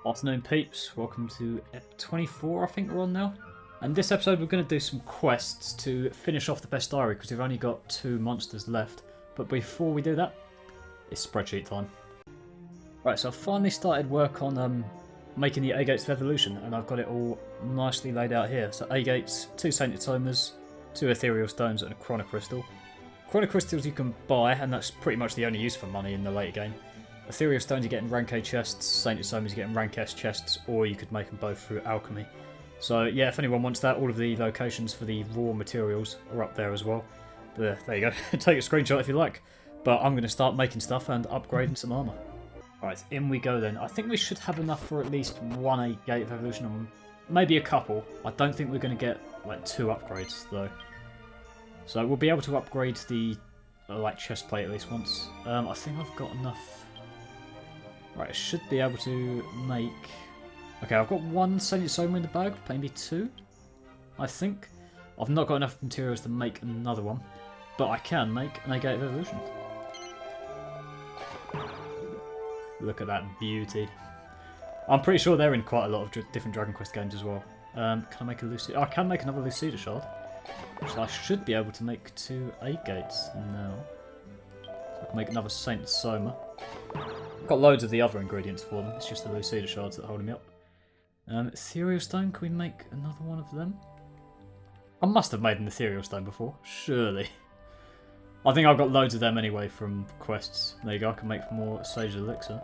Afternoon peeps, welcome to ep 24 I think we're on now. And this episode we're going to do some quests to finish off the Bestiary because we've only got 2 monsters left. But before we do that, it's spreadsheet time. Right, so I've finally started work on making the A-Gates of Evolution and I've got it all nicely laid out here. So A-Gates, 2 Sainted Somas, 2 Ethereal Stones and a Chronocrystal. Chronocrystals you can buy and that's pretty much the only use for money in the later game. Ethereal Stones you get in rank A chests, Sainted Somas you get in rank S chests, or you could make them both through alchemy. So yeah, if anyone wants that, all of the locations for the raw materials are up there as well. But there you go, take a screenshot if you like. But I'm going to start making stuff and upgrading some armour. Right, in we go then. I think we should have enough for at least 1 A-Gate of Evolution, and maybe a couple. I don't think we're going to get like 2 upgrades though. So we'll be able to upgrade the like chest plate at least once. I think I've got enough. Right, I should be able to make... Okay, I've got 1 Sainted Soma in the bag, maybe 2, I think. I've not got enough materials to make another one, but I can make an A-Gate of Evolution. Look at that beauty. I'm pretty sure they're in quite a lot of different Dragon Quest games as well. Can I make a Lucida? Oh, I can make another Lucida shard. So I should be able to make 2 A-Gates now. So I can make another Saint Soma. I've got loads of the other ingredients for them, it's just the Lucida shards that are holding me up. Ethereal Stone, can we make another one of them? I must have made an Ethereal Stone before, surely. I think I've got loads of them anyway from quests. There you go, I can make more Sage Elixir.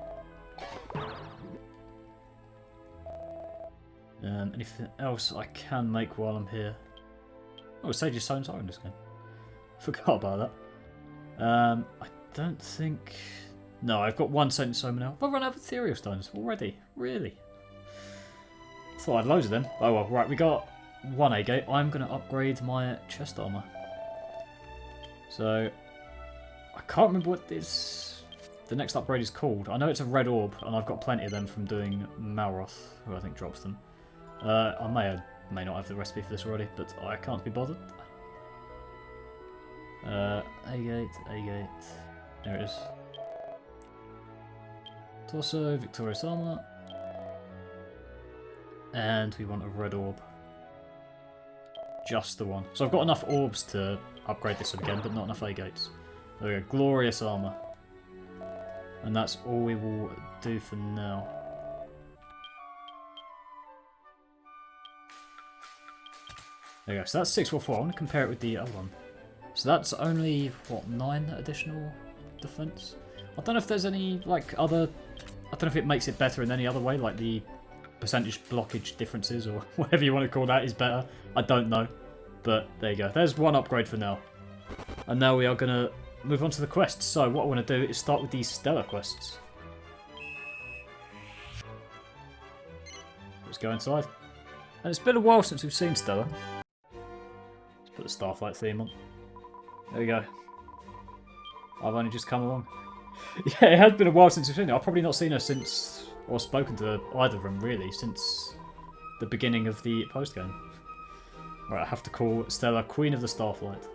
Anything else I can make while I'm here? Oh, Sage Stones are in this game. Forgot about that. I don't think... No, I've got 1 Saint Soma now. I've run out of Ethereal Stones already. Really? Thought I had loads of them. Oh well, right, we got 1 A-Gate. I'm going to upgrade my chest armour. So, I can't remember what this... the next upgrade is called. I know it's a red orb, and I've got plenty of them from doing Malroth, who I think drops them. I may not have the recipe for this already, but I can't be bothered. A-Gate, A-Gate. There it is. Torso, Victorious Armour. And we want a red orb. Just the one. So I've got enough orbs to upgrade this again, but not enough A-Gates. There we go, Glorious Armour. And that's all we will do for now. There you go, so that's 644. I want to compare it with the other one. So that's only, what, 9 additional defense? I don't know if there's any, like, other... I don't know if it makes it better in any other way, like the percentage blockage differences or whatever you want to call that is better. I don't know. But there you go. There's 1 upgrade for now. And now we are going to move on to the quests. So what I want to do is start with these Stella quests. Let's go inside. And it's been a while since we've seen Stella. Let's put the Starflight theme on. There we go. I've only just come along. Yeah, it has been a while since we've seen her. I've probably not seen her since, or spoken to either of them really, since the beginning of the post-game. Right, I have to call Stella Queen of the Starflight.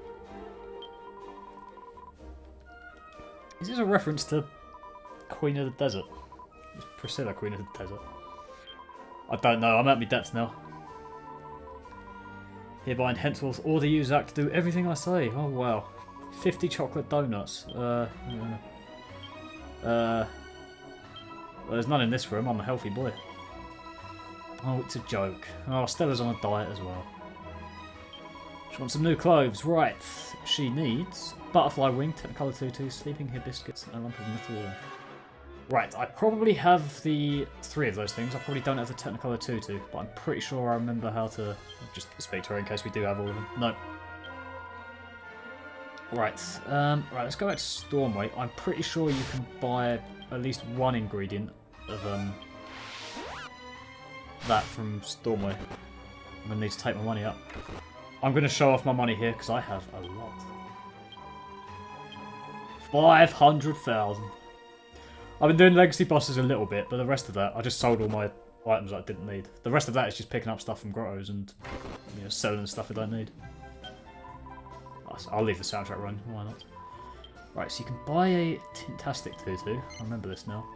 Is this a reference to Queen of the Desert? Is Priscilla Queen of the Desert? I don't know, I'm at my depths now. Hereby and henceforth order you, Zach, to do everything I say. Oh wow. 50 chocolate donuts. Well, there's none in this room, I'm a healthy boy. Oh, it's a joke. Oh, Stella's on a diet as well. She wants some new clothes, right. She needs butterfly wing, Technicolor tutu, sleeping hibiscus, and a lump of metal. Right, I probably have the 3 of those things. I probably don't have the Technicolor tutu, but I'm pretty sure I remember how to just speak to her in case we do have all of them. No. Right, right, let's go back to Stormway. I'm pretty sure you can buy at least 1 ingredient of that from Stormway. I'm going to need to take my money up. I'm going to show off my money here because I have a lot. 500,000. I've been doing legacy bosses a little bit, but the rest of that, I just sold all my items that I didn't need. The rest of that is just picking up stuff from grottos and selling stuff I don't need. I'll leave the soundtrack running, why not? Right, so you can buy a Tintastic tutu. I remember this now.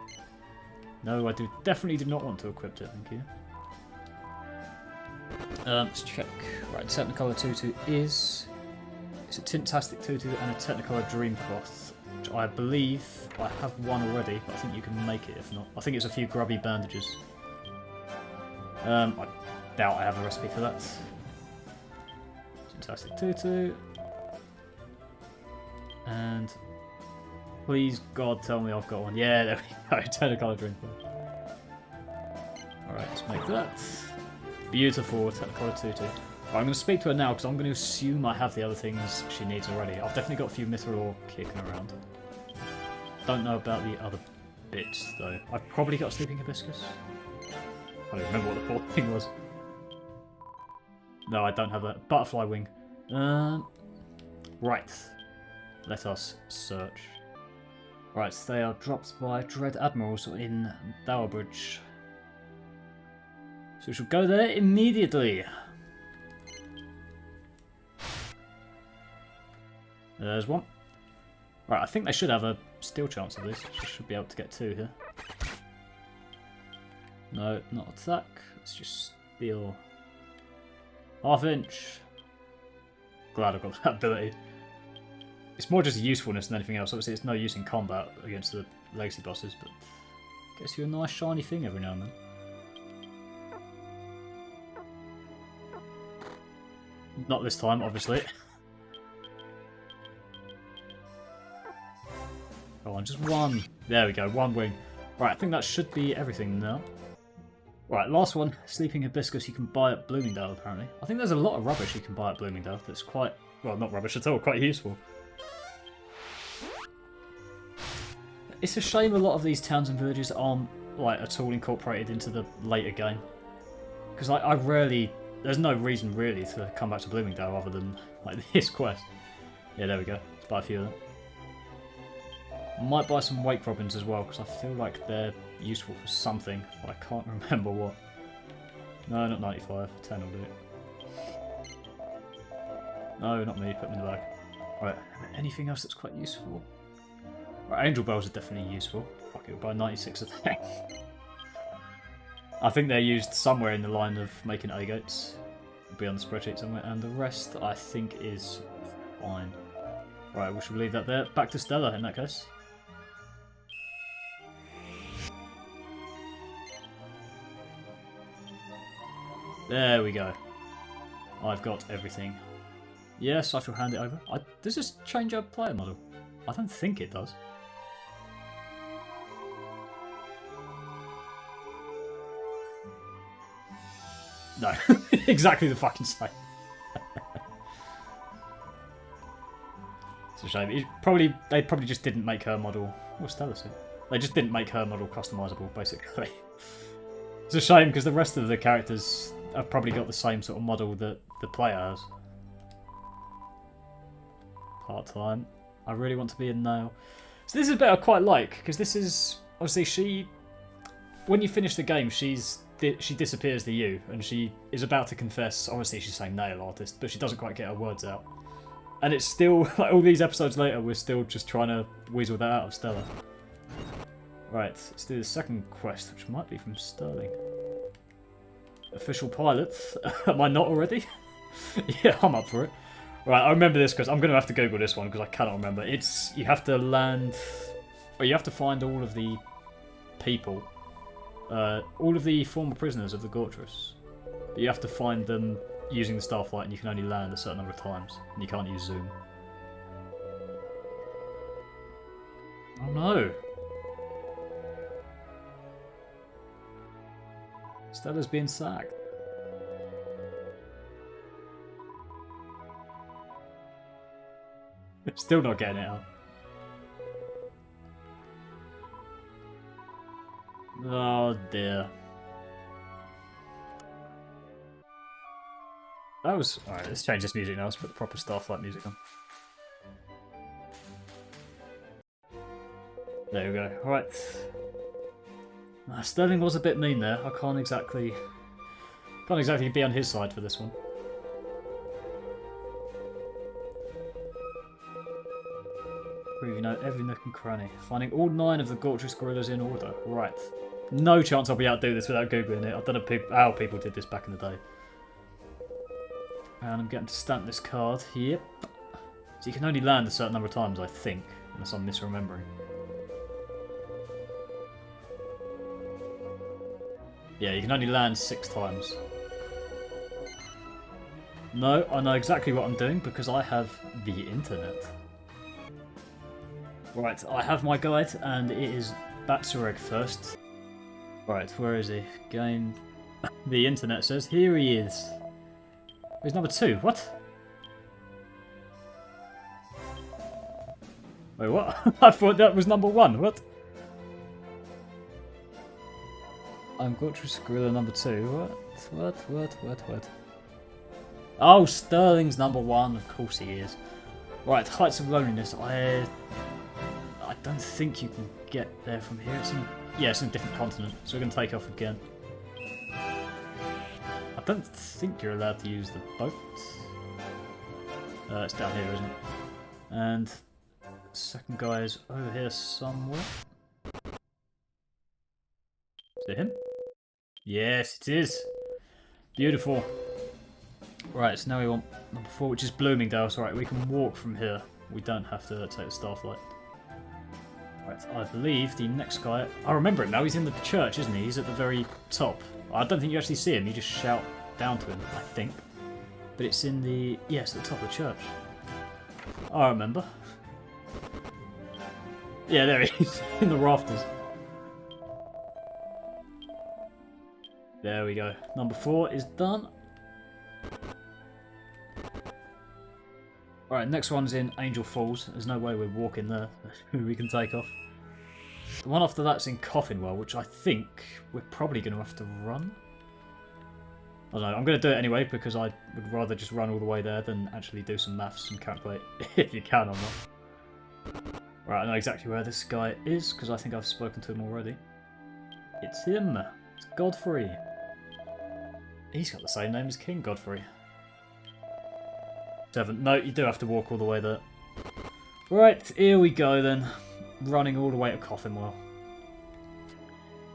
No, I definitely do not want to equip it, thank you. Let's check. Right, Technicolor Tutu is... It's a Tintastic Tutu and a Technicolor Dreamcloth, which I believe I have one already, but I think you can make it if not. I think it's a few grubby bandages. I doubt I have a recipe for that. Tintastic Tutu. And please God tell me I've got one. Yeah, there we go. Technicolor Dreamcloth. Alright, let's make that. Beautiful Technicolor Tutu. Right, I'm going to speak to her now because I'm going to assume I have the other things she needs already. I've definitely got a few Mithril ore kicking around. Don't know about the other bits though. I've probably got a sleeping hibiscus. I don't remember what the fourth thing was. No, I don't have that. Butterfly wing. Right. Let us search. Right, they are dropped by Dread Admirals in Bowerbridge. So we shall go there immediately. There's one. Right, I think they should have a steal chance of this. I should be able to get two here. No, not attack. Let's just steal. Half inch. Glad I've got that ability. It's more just usefulness than anything else. Obviously, it's no use in combat against the legacy bosses, but gets you a nice shiny thing every now and then. Not this time, obviously. Come on, just one. There we go, one wing. Right, I think that should be everything now. Right, last one. Sleeping hibiscus you can buy at Bloomingdale, apparently. I think there's a lot of rubbish you can buy at Bloomingdale that's quite... Well, not rubbish at all, quite useful. It's a shame a lot of these towns and villages aren't like at all incorporated into the later game. Because I rarely... There's no reason really to come back to Bloomingdale other than like this quest. Yeah, there we go. Let's buy a few of them. I might buy some wake robins as well because I feel like they're useful for something, but I can't remember what. No, not 95. 10 will do it. No, not me. Put them in the bag. Right, anything else that's quite useful? Right, angel bells are definitely useful. Fuck it, we'll buy 96 of them. I think they're used somewhere in the line of making agates. It'll be on the spreadsheet somewhere, and the rest I think is fine. Right, we should leave that there. Back to Stella in that case. There we go. I've got everything. Yes, I shall hand it over. Does this change our player model? I don't think it does. No, exactly the fucking same. It's a shame. They probably just didn't make her model. What's Stella say? They just didn't make her model customizable, basically. It's a shame because the rest of the characters have probably got the same sort of model that the player has. Part-time. I really want to be a nail. So this is a bit I quite like because this is obviously when you finish the game, she disappears to you, and she is about to confess. Obviously, she's saying nail artist, but she doesn't quite get her words out. And it's still, like all these episodes later, we're still just trying to weasel that out of Stella. Right, let's do the second quest, which might be from Sterling. Official pilot. Am I not already? Yeah, I'm up for it. Right, I remember this because I'm going to have to Google this one because I cannot remember. It's, you have to land, or you have to find all of the people. All of the former prisoners of the Gortress. But you have to find them using the Starflight, and you can only land a certain number of times, and you can't use Zoom. Oh no! Stella's being sacked. Still not getting it out. Oh dear. That was... Alright, let's change this music now. Let's put the proper Starflight music on. There we go. Alright. Sterling was a bit mean there. I can't exactly be on his side for this one. You know every nook and cranny. Finding all 9 of the Gortress gorillas in order. Right. No chance I'll be able to do this without Googling it. I don't know how people did this back in the day. And I'm getting to stamp this card. Yep. So you can only land a certain number of times, I think, unless I'm misremembering. Yeah, you can only land 6 times. No, I know exactly what I'm doing because I have the internet. Right, I have my guide and it is Bestiary first. Right, where is he? Game. The internet says here he is. He's number 2. What? Wait, what? I thought that was number 1. What? I'm Gortrus Gorilla number 2. What? Oh, Sterling's number 1. Of course he is. Right, Heights of Loneliness. I don't think you can get there from here. It's in a different continent, so we're going to take off again. I don't think you're allowed to use the boat. It's down here, isn't it? And the second guy is over here somewhere. Is it him? Yes, it is. Beautiful. Right, so now we want number 4, which is Bloomingdale. So right, we can walk from here. We don't have to take the starflight. Right, I believe the next guy... I remember him now. He's in the church, isn't he? He's at the very top. I don't think you actually see him. You just shout down to him, I think. But it's in the... Yes, at the top of the church. I remember. Yeah, there he is. In the rafters. There we go. Number 4 is done. Alright, next one's in Angel Falls. There's no way we're walking there. We can take off. The one after that's in Coffinwell, which I think we're probably going to have to run. I don't know, I'm going to do it anyway because I would rather just run all the way there than actually do some maths and calculate if you can or not. Right, I know exactly where this guy is because I think I've spoken to him already. It's him. It's Godfrey. He's got the same name as King Godfrey. 7. No, you do have to walk all the way there. Right, here we go then. Running all the way to Coffinwell.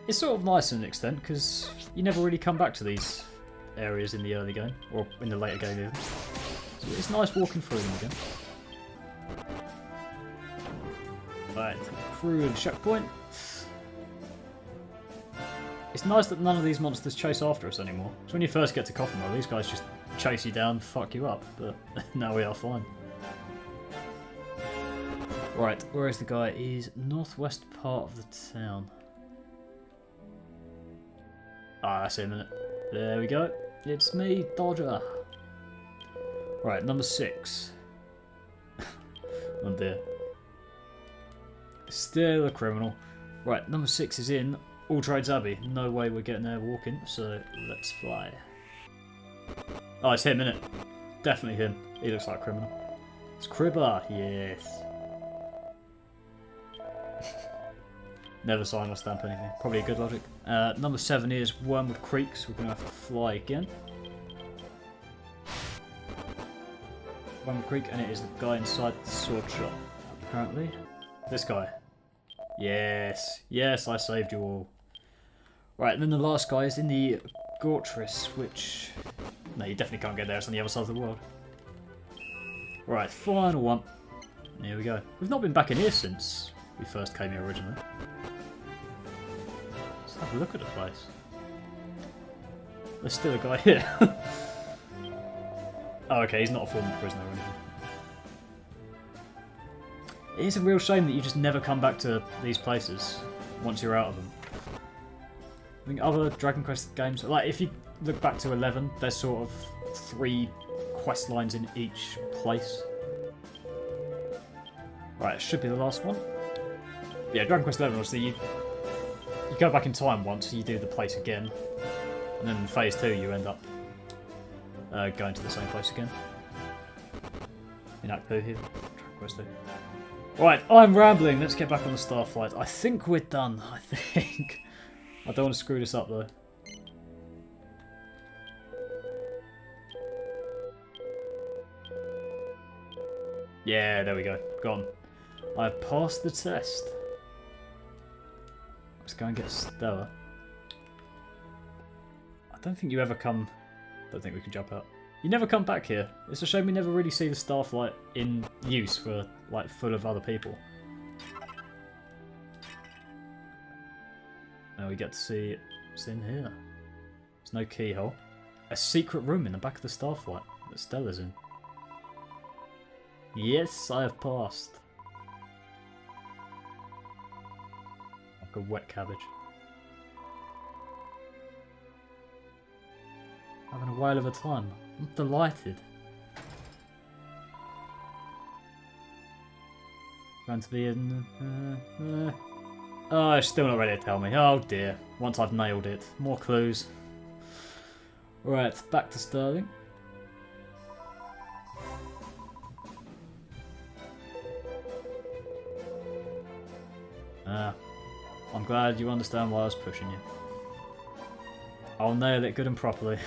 It's sort of nice to an extent because you never really come back to these areas in the early game, or in the later game even. So it's nice walking through them again. Right, through the checkpoint. It's nice that none of these monsters chase after us anymore. So when you first get to Coffinwell, these guys just chase you down, fuck you up, but now we are fine. Right, where is the guy? He's northwest part of the town. Ah, that's him, isn't it? There we go. It's me, Dodger. Right, number 6. Oh dear. Still a criminal. Right, number 6 is in All Trades Abbey. No way we're getting there walking, so let's fly. Oh, it's him, innit? Definitely him. He looks like a criminal. It's Cribber, yes. Never sign or stamp anything. Probably a good logic. Number 7 is Wormwood Creek, so we're going to have to fly again. Wormwood Creek, and it is the guy inside the sword shop, apparently. This guy. Yes. Yes, I saved you all. Right, and then the last guy is in the Gortrus, which... No, you definitely can't get there. It's on the other side of the world. Right, final one. Here we go. We've not been back in here since we first came here originally. Let's have a look at the place. There's still a guy here. Oh, okay, he's not a former prisoner or anything. It is a real shame that you just never come back to these places once you're out of them. I think other Dragon Quest games, like if you look back to 11, there's sort of 3 quest lines in each place. Right, it should be the last one. Yeah, Dragon Quest 11, obviously you go back in time once, you do the place again, and then in phase 2 you end up going to the same place again. In Act 2 here, Dragon Quest 2. Right, I'm rambling, let's get back on the Starflight. I think we're done, I think. I don't want to screw this up though. Yeah, there we go. Gone. I've passed the test. Let's go and get Stella. don't think you ever come... Don't think we can jump out. You never come back here. It's a shame we never really see the Starflight in use for, like, full of other people. Now we get to see what's in here. There's no keyhole. A secret room in the back of the Starflight that Stella's in. Yes, I have passed. Like a wet cabbage. Having a whale of a time. I'm delighted. Going to be in... Oh, it's still not ready to tell me. Oh dear. Once I've nailed it. More clues. Right, back to Sterling. I'm glad you understand why I was pushing you. I'll nail it good and properly.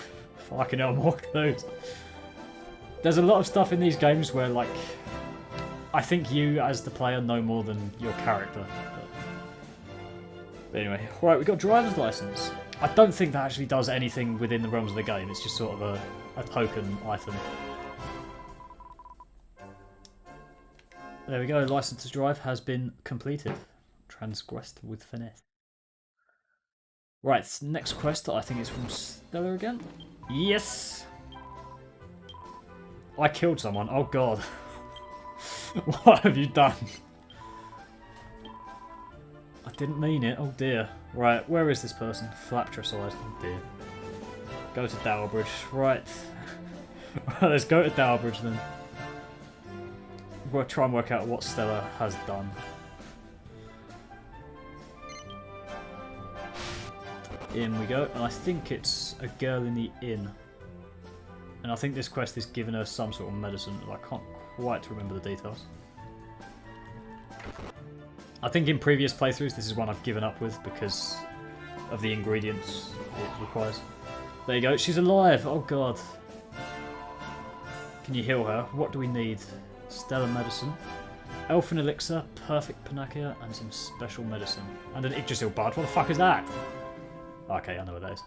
Fucking hell, more clues. There's a lot of stuff in these games where, like, I think you, as the player, know more than your character. But anyway, right, we've got driver's license. I don't think that actually does anything within the realms of the game. It's just sort of a token item. There we go. License to drive has been completed. Transgressed with finesse. Right, next quest I think is from Stella again. Yes! I killed someone. Oh god. What have you done? I didn't mean it. Oh dear. Right, where is this person? Flaptricide. Oh dear. Go to Dowbridge. Right. Right, let's go to Dowbridge then. We'll try and work out what Stella has done. In we go, and I think it's a girl in the inn. And I think this quest is giving her some sort of medicine, and I can't quite remember the details. I think in previous playthroughs this is one I've given up with because of the ingredients it requires. There you go, she's alive! Oh god. Can you heal her? What do we need? Stellar medicine. Elfin elixir, perfect panacea, and some special medicine. And an Yggdrasil bud. What the fuck is that? Okay, I know what that is.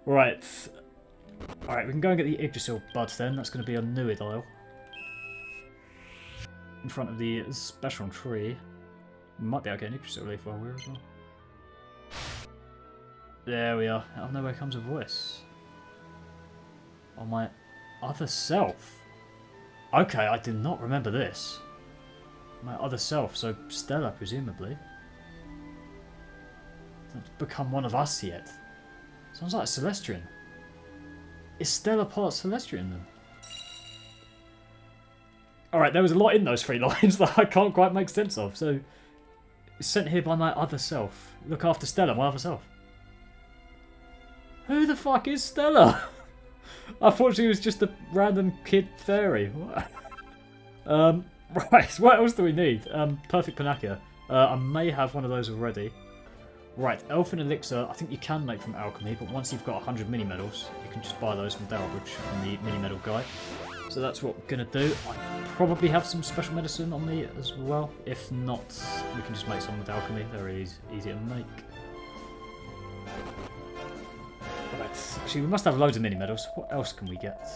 Right. Alright, we can go and get the Yggdrasil bud then. That's going to be a new dial. In front of the special tree. We might be able to get an Yggdrasil leaf while we're as well. There we are. Out of nowhere comes a voice. On my other self. Okay, I did not remember this. My other self, so Stella, presumably. Hasn't become one of us yet. Sounds like Celestian. Is Stella part Celestian then? Alright, there was a lot in those 3 lines that I can't quite make sense of. So, sent here by my other self. Look after Stella, my other self. Who the fuck is Stella? I thought she was just a random kid fairy. Right, what else do we need? Perfect panacea. I may have one of those already. Right, Elfin Elixir, I think you can make from alchemy, but once you've got 100 mini-medals, you can just buy those from Dalbridge, from the mini-medal guy. So that's what we're going to do. I probably have some special medicine on me as well. If not, we can just make some with alchemy. They're really easy to make. Right, actually we must have loads of mini-medals. What else can we get?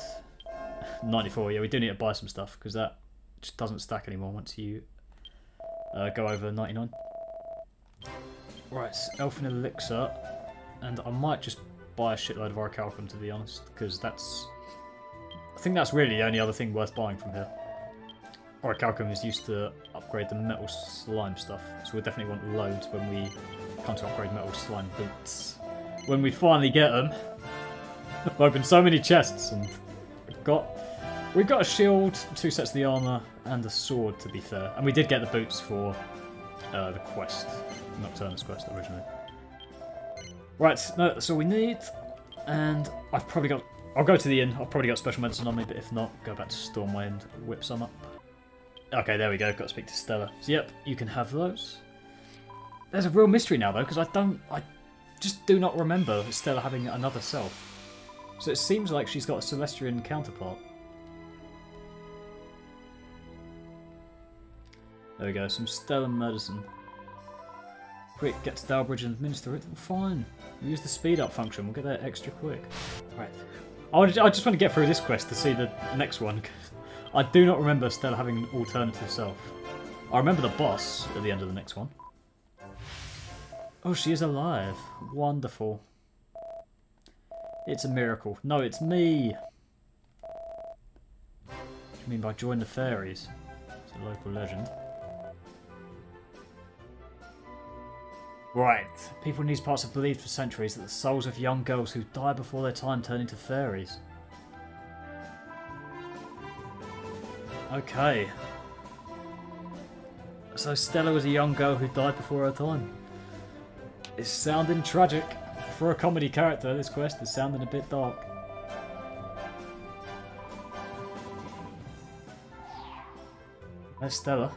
94, yeah, we do need to buy some stuff, because that just doesn't stack anymore once you go over 99. Right, Elfin Elixir, and I might just buy a shitload of Orichalcum to be honest, because that's... I think that's really the only other thing worth buying from here. Orichalcum is used to upgrade the metal slime stuff, so we'll definitely want loads when we come to upgrade metal slime boots. When we finally get them, I've opened so many chests, and we've got a shield, 2 sets of the armour, and a sword to be fair. And we did get the boots for the quest. Nocturnus quest originally. Right, no, that's all we need. And I've probably got... I'll go to the inn. I've probably got special medicine on me, but if not, go back to Stormway and whip some up. Okay, there we go. Got to speak to Stella. So yep, you can have those. There's a real mystery now though, because I just do not remember Stella having another self. So it seems like she's got a Celestian counterpart. There we go, some Stellar medicine. Quick, get to Dalbridge and administer it. Fine. We'll use the speed up function. We'll get there extra quick. Right. I just want to get through this quest to see the next one. I do not remember Stella having an alternative self. I remember the boss at the end of the next one. Oh, she is alive. Wonderful. It's a miracle. No, it's me. What do you mean by join the fairies? It's a local legend. Right. People in these parts have believed for centuries that the souls of young girls who die before their time turn into fairies. Okay. So Stella was a young girl who died before her time. It's sounding tragic. For a comedy character, this quest is sounding a bit dark. There's Stella.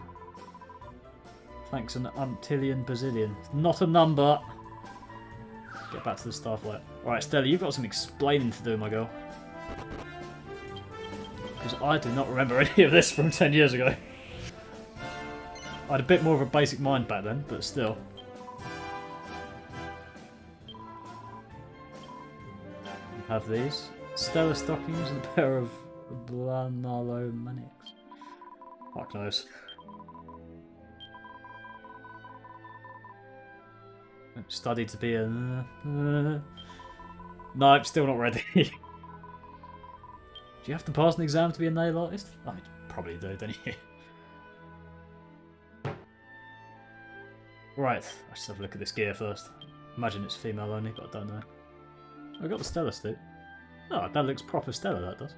Thanks an umptillion bazillion. Not a number. Get back to the Starflight. Alright, Stella, you've got some explaining to do, my girl. Because I do not remember any of this from 10 years ago. I had a bit more of a basic mind back then, but still. Have these. Stella stockings and a pair of Blanalo manics. Fuck knows. Studied to be a... No, I'm still not ready. Do you have to pass an exam to be a nail artist? I probably do, don't you? Right, I should have a look at this gear first. Imagine it's female only, but I don't know. I got the Stella suit. Oh, that looks proper Stella, that does.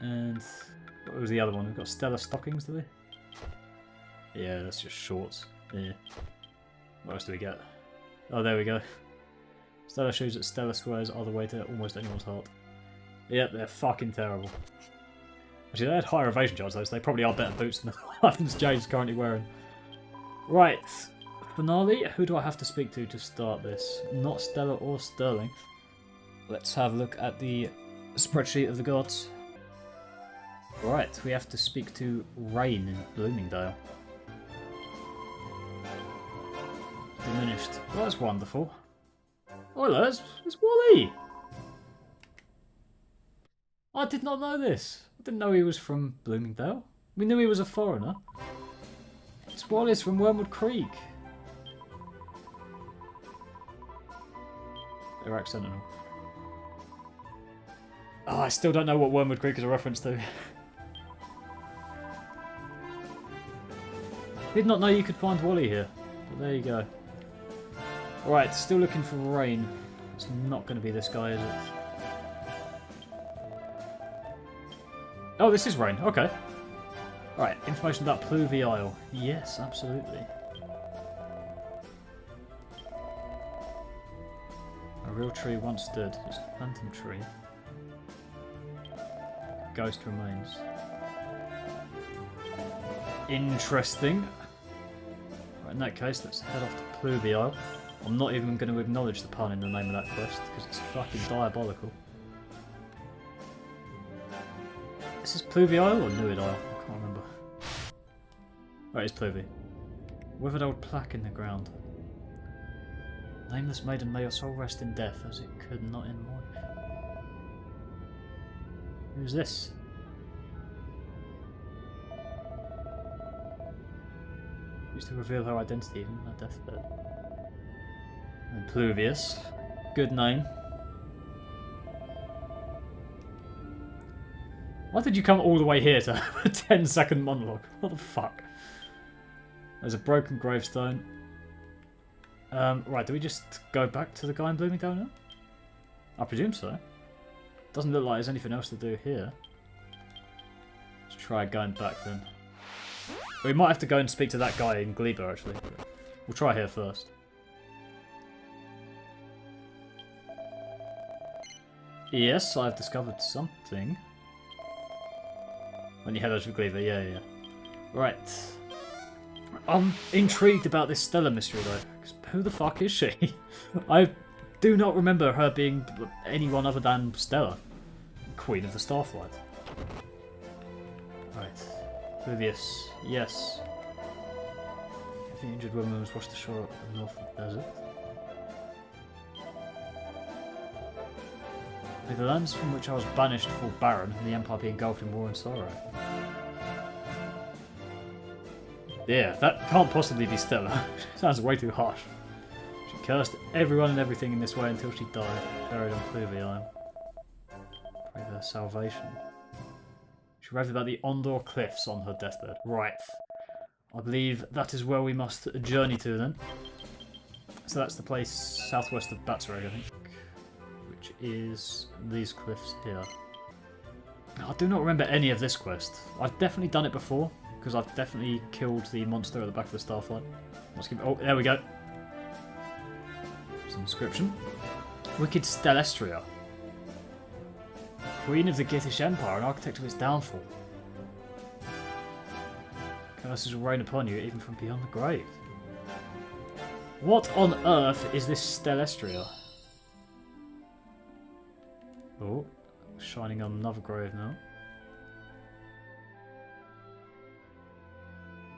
And what was the other one? We've got Stella stockings, do we? Yeah, that's just shorts. Yeah. What else do we get? Oh, there we go. Stella shoes that Stella swears are the way to almost anyone's heart. Yep, they're fucking terrible. Actually, they had higher evasion charge though, so they probably are better boots than the ones Jade's currently wearing. Right. Finale, who do I have to speak to start this? Not Stella or Sterling. Let's have a look at the spreadsheet of the gods. Right, we have to speak to Rain in Bloomingdale. Diminished. Well, that's wonderful. Oh, hello, it's Wally! I did not know this. I didn't know he was from Bloomingdale. We knew he was a foreigner. It's Wally's from Wormwood Creek. Iraq Sentinel. Oh, I still don't know what Wormwood Creek is a reference to. Did not know you could find Wally here. But there you go. Right, still looking for Rain. It's not going to be this guy, is it? Oh, this is Rain. Okay. Right, information about Pluvy Isle. Yes, absolutely. A real tree once stood. It's a phantom tree. Ghost remains. Interesting. Right, in that case, let's head off to Pluvy Isle. I'm not even going to acknowledge the pun in the name of that quest, because it's fucking diabolical. Is this Pluvy Isle or Newid Isle? I can't remember. Right, it's Pluvy. Withered old plaque in the ground. Nameless maiden, may your soul rest in death, as it could not in life. Who's this? Used to reveal her identity even on her deathbed. And Pluvius. Good name. Why did you come all the way here to have a 10-second monologue? What the fuck? There's a broken gravestone. Right, do we just go back to the guy in Bloomingdale now? I presume so. Doesn't look like there's anything else to do here. Let's try going back then. We might have to go and speak to that guy in Gleba actually. But we'll try here first. Yes, I've discovered something. When you head over to Gleba, yeah. Right. I'm intrigued about this Stella mystery though. 'Cause who the fuck is she? I do not remember her being anyone other than Stella, Queen of the Starflight. Right. Pluvius, yes. The injured woman was washed ashore at the north of the desert. With the lands from which I was banished fall barren, and the Empire be engulfed in war and sorrow. Yeah, that can't possibly be Stella. Sounds way too harsh. She cursed everyone and everything in this way until she died, buried on Clover Island. Pray for her salvation. She raved about the Ondor Cliffs on her deathbed. Right. I believe that is where we must journey to then. So that's the place southwest of Bestiary, I think. Which is these cliffs here. I do not remember any of this quest. I've definitely done it before, because I've definitely killed the monster at the back of the Starflight. Oh, there we go. There's an inscription. Wicked Stellestria. Queen of the Gittish Empire and architect of its downfall. Curses will rain upon you even from beyond the grave. What on earth is this Stellestria? Oh, shining on another grave now.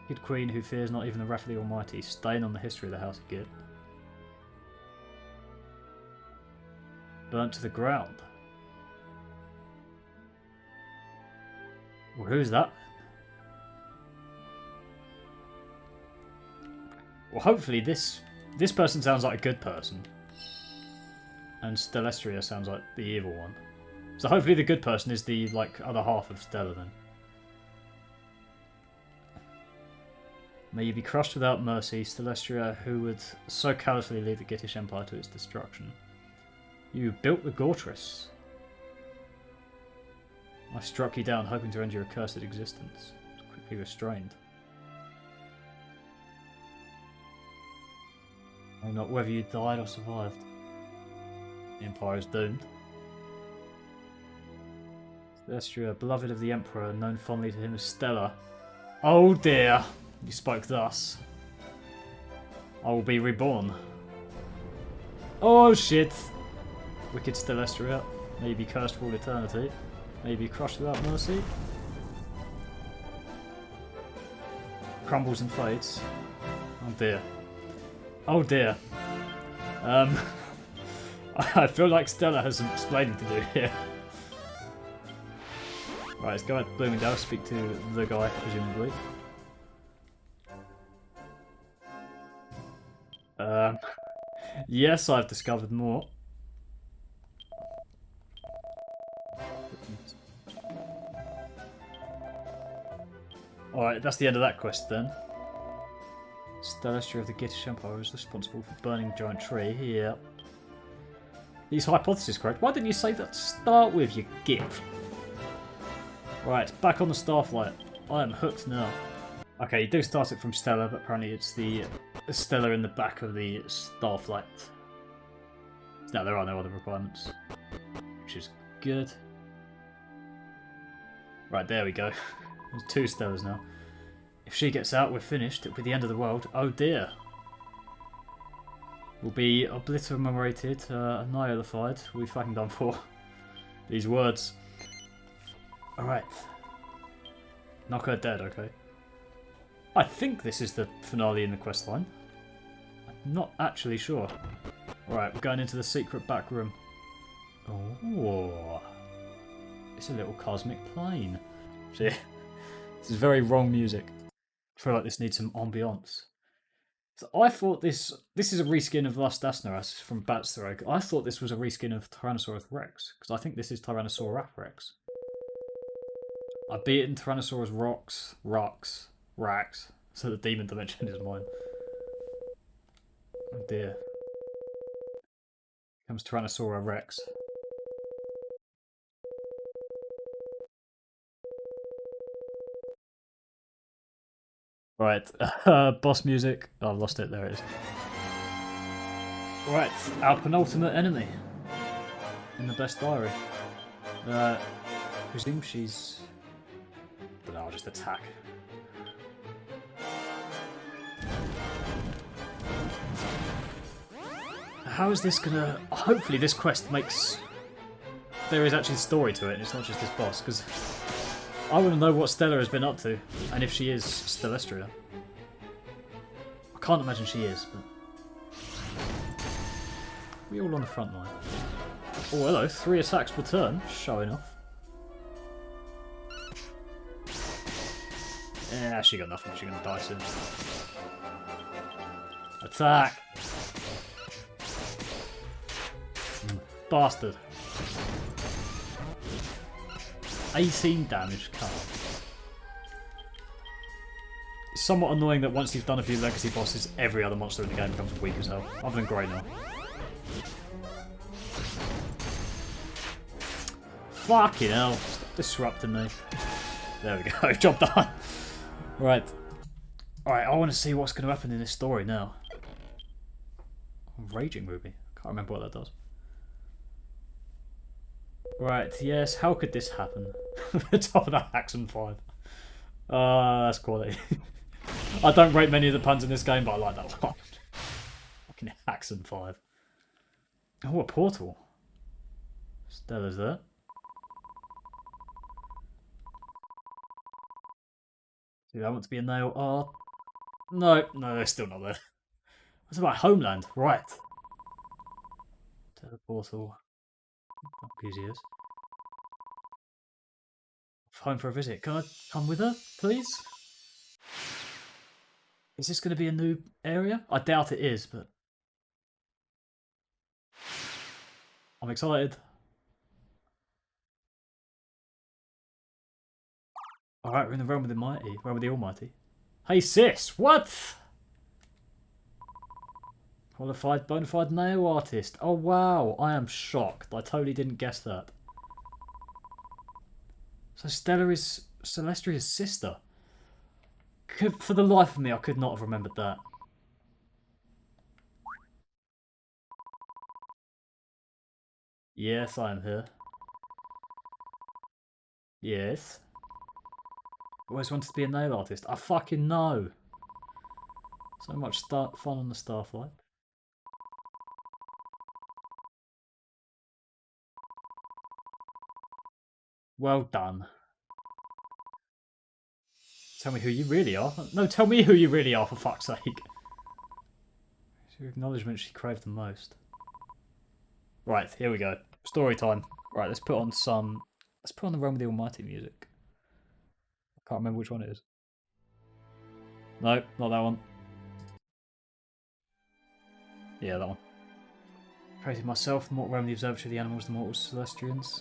Good queen who fears not even the wrath of the Almighty, stain on the history of the House of Git. Burnt to the ground. Well, who's that? Well, hopefully this person sounds like a good person. And Stellestria sounds like the evil one. So hopefully the good person is the, like, other half of Stella then. May you be crushed without mercy, Stellestria, who would so callously lead the Gittish Empire to its destruction. You built the Gortress. I struck you down, hoping to end your accursed existence. I was quickly restrained. I know not whether you died or survived. The Empire is doomed. Stellestria, beloved of the Emperor, known fondly to him as Stella. Oh dear! You spoke thus. I will be reborn. Oh shit! Wicked Stellestria, may you be cursed for all eternity. May you be crushed without mercy. Crumbles and fades. Oh dear. Oh dear. I feel like Stella has some explaining to do here. Right, let's go out to Bloomingdale, speak to the guy, presumably. Yes, I've discovered more. Alright, that's the end of that quest then. Stellestria of the Gittish Empire is responsible for burning the giant tree. Yeah. These hypotheses correct. Why didn't you say that to start with, you git? Right, back on the Starflight. I am hooked now. Okay, you do start it from Stella, but apparently it's the Stella in the back of the Starflight. No, there are no other requirements. Which is good. Right, there we go. There's 2 Stellas now. If she gets out, we're finished. It'll be the end of the world. Oh dear. We'll be obliterated, annihilated. We've fucking done for. These words. Alright. Knock her dead, okay. I think this is the finale in the quest line. I'm not actually sure. Alright, we're going into the secret back room. Oh. It's a little cosmic plane. See? This is very wrong music. I feel like this needs some ambience. So I thought this is a reskin of Lust Asnaras from Bestiary. I thought this was a reskin of Tyrannosaurus Rex, because I think this is Tyrannosaurus Rex. I've beaten Tyrannosaurus Rax, so the demon dimension is mine. Oh dear. Here comes Tyrannosaurus Rex. Right, boss music. Oh, I've lost it. There it is. Right, our penultimate enemy in the Bestiary. Presume she's. But I'll just attack. How is this gonna? Hopefully, this quest makes. There is actually a story to it. It's not just this boss, because. I want to know what Stella has been up to, and if she is Stellestria. I can't imagine she is, but... We all on the front line. Oh, hello. 3 attacks per turn. Showing off. Yeah, she got nothing. She's going to die soon. Attack! Bastard. 18 damage. Cut. It's somewhat annoying that once you've done a few legacy bosses, every other monster in the game becomes weak as hell. Other than Grey now. Fucking hell. Stop disrupting me. There we go. Job done. Right. Alright, I want to see what's going to happen in this story now. Raging Ruby. Can't remember what that does. Right, yes, how could this happen? The top of that Axon 5. That's quality. I don't rate many of the puns in this game, but I like that one. Fucking Axon 5. Oh, a portal. Stella's there. Do I want to be a nail? Oh, no, they're still not there. What's about Homeland? Right. Teleportal. Easy is. Home for a visit. Can I come with her, please? Is this going to be a new area? I doubt it is, but... I'm excited. Alright, we're in the realm of the mighty. Realm of the almighty. Hey sis, what? Qualified, bona fide nail artist. Oh wow, I am shocked. I totally didn't guess that. So Stella is Celestria's sister. For the life of me, I could not have remembered that. Yes, I am here. Yes. Always wanted to be a nail artist. I fucking know. So much fun on the Starflight. Well done. Tell me who you really are. No, tell me who you really are, for fuck's sake. It's your acknowledgement she craved the most. Right, here we go. Story time. Right, let's put on some... Let's put on the Realm of the Almighty music. I can't remember which one it is. No, not that one. Yeah, that one. Created myself, the mortal realm, the observatory, the animals, the mortals, Celestians.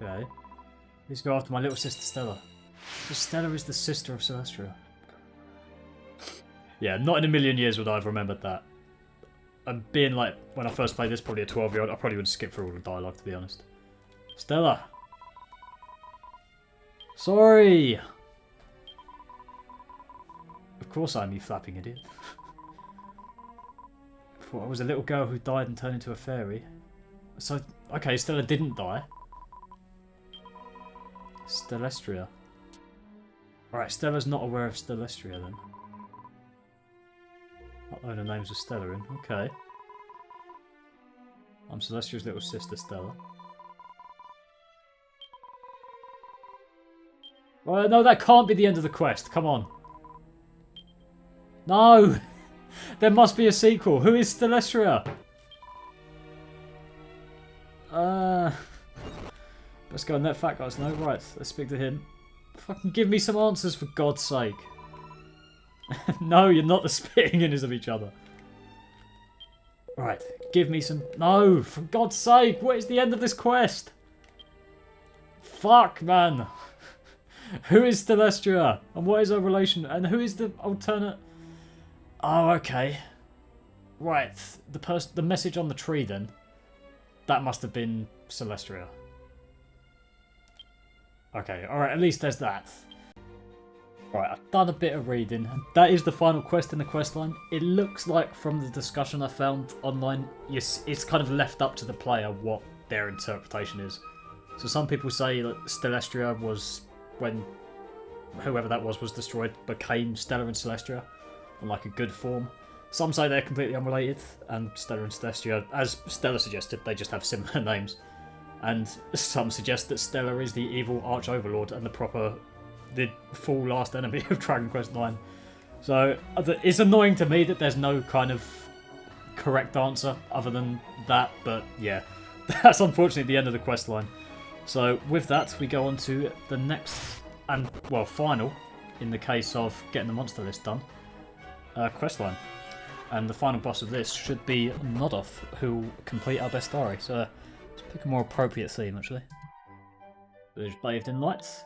Okay. Let's go after my little sister Stella. So Stella is the sister of Celestia. Yeah, not in a million years would I have remembered that. And being like, when I first played this, probably a 12-year-old, I probably would skip through all the dialogue, to be honest. Stella! Sorry! Of course I'm, you flapping idiot. I thought I was a little girl who died and turned into a fairy. So, okay, Stella didn't die. Celestria. Alright, Stella's not aware of Celestria then. Upload the names of Stella in. Okay. I'm Celestia's little sister Stella. Well, no, that can't be the end of the quest. Come on. No! There must be a sequel. Who is Celestria? Let's go and let Fat Guys know. Right, let's speak to him. Fucking give me some answers, for God's sake. No, you're not the spitting inners of each other. Right, give me some... No, for God's sake, what is the end of this quest? Fuck, man. Who is Celestia? And what is her relation? And who is the alternate... Oh, okay. Right, the message on the tree then. That must have been Celestria. Okay, alright, at least there's that. Right, I've done a bit of reading. That is the final quest in the questline. It looks like, from the discussion I found online, it's kind of left up to the player what their interpretation is. So some people say that Celestria was, when whoever that was destroyed, became Stella and Celestia in like a good form. Some say they're completely unrelated, and Stella and Celestia, as Stella suggested, they just have similar names. And some suggest that Stella is the evil arch-overlord and the proper the full last enemy of Dragon Quest IX. So it's annoying to me that there's no kind of correct answer other than that, but yeah, that's unfortunately the end of the quest line. So with that, we go on to the next and, well, final, in the case of getting the monster list done, quest line. And the final boss of this should be Nodoff, who will complete our Bestiary. So let's pick a more appropriate theme, actually. Village bathed in lights.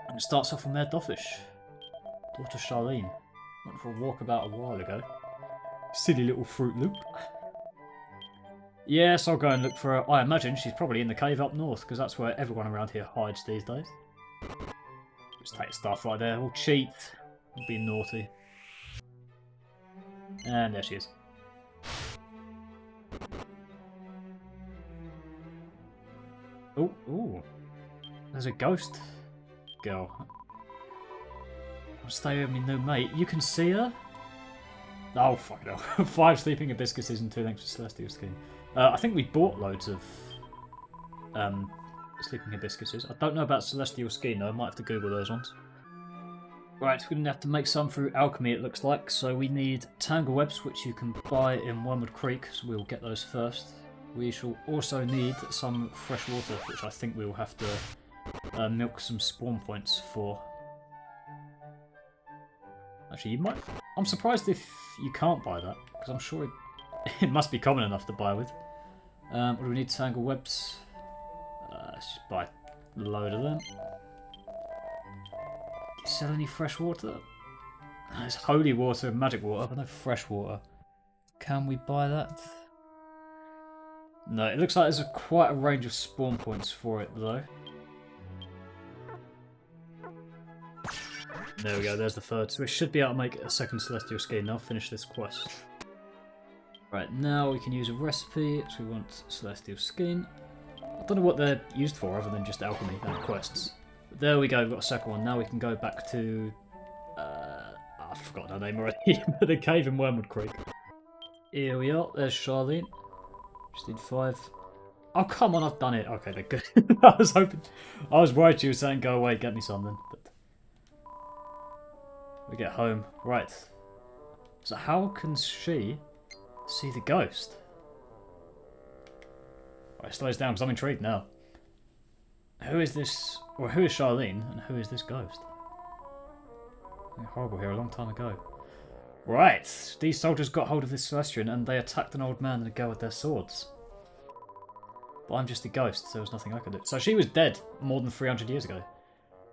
And it starts off with Mayor Doffish. Daughter Charlene. Went for a walk about a while ago. Silly little Fruit Loop. Yes, I'll go and look for her. I imagine she's probably in the cave up north, because that's where everyone around here hides these days. Just take stuff like that. We'll cheat. We'll be naughty. And there she is. Oh, ooh. There's a ghost girl. I'll stay with me new mate. You can see her? Oh, fuck no. 5 sleeping hibiscuses and 2 lengths of celestial skin. I think we bought loads of sleeping hibiscuses. I don't know about celestial skin though. I might have to Google those ones. Right, we're going to have to make some through alchemy, it looks like. So we need tangle webs, which you can buy in Wormwood Creek, so we'll get those first. We shall also need some fresh water, which I think we will have to milk some spawn points for. Actually, you might. I'm surprised if you can't buy that, because I'm sure it must be common enough to buy with. What do we need? Tangle webs. Let's just buy a load of them. Sell any fresh water? There's holy water and magic water, but no fresh water. Can we buy that? No, it looks like there's quite a range of spawn points for it though. There we go, there's the third. So we should be able to make a second celestial skin. I'll finish this quest. Right, now we can use a recipe. So we want celestial skin. I don't know what they're used for other than just alchemy and quests. There we go, we've got a second one. Now we can go back to... I've forgotten her name already. The cave in Wormwood Creek. Here we are, there's Charlene. Just need 5. Oh, come on, I've done it. Okay, they're good. I was worried she was saying go away, get me something. But we get home. Right. So how can she see the ghost? Right, slows down because I'm intrigued now. Who is this, or who is Charlene, and who is this ghost? They're horrible here a long time ago. Right, these soldiers got hold of this Celestian and they attacked an old man and a girl with their swords. But I'm just a ghost, so there was nothing I could do. So she was dead more than 300 years ago.